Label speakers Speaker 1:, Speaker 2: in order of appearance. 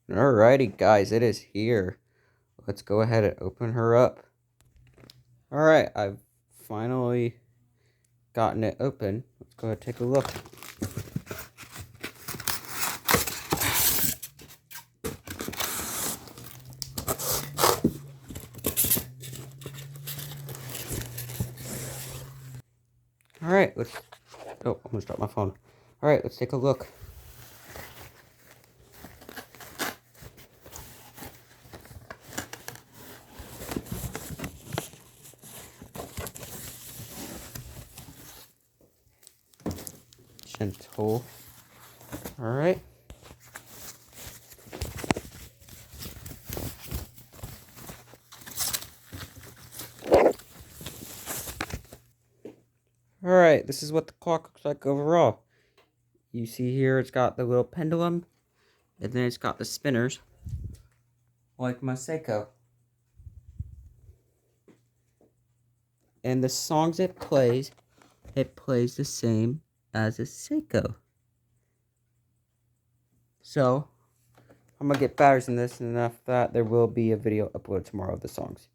Speaker 1: Alrighty, guys, it is here. Let's go ahead and open her up. Alright, I've finally gotten it open. Let's go ahead and take a look. Alright, let's... Oh, I almost dropped my phone. Alright, let's take a look. Gentle. Alright. Alright, this is what the clock looks like overall. You see here it's got the little pendulum, and then it's got the spinners, like my Seiko. And the songs it plays the same as a Seiko. So, I'm going to get batteries in this, and after that, there will be a video uploaded tomorrow of the songs.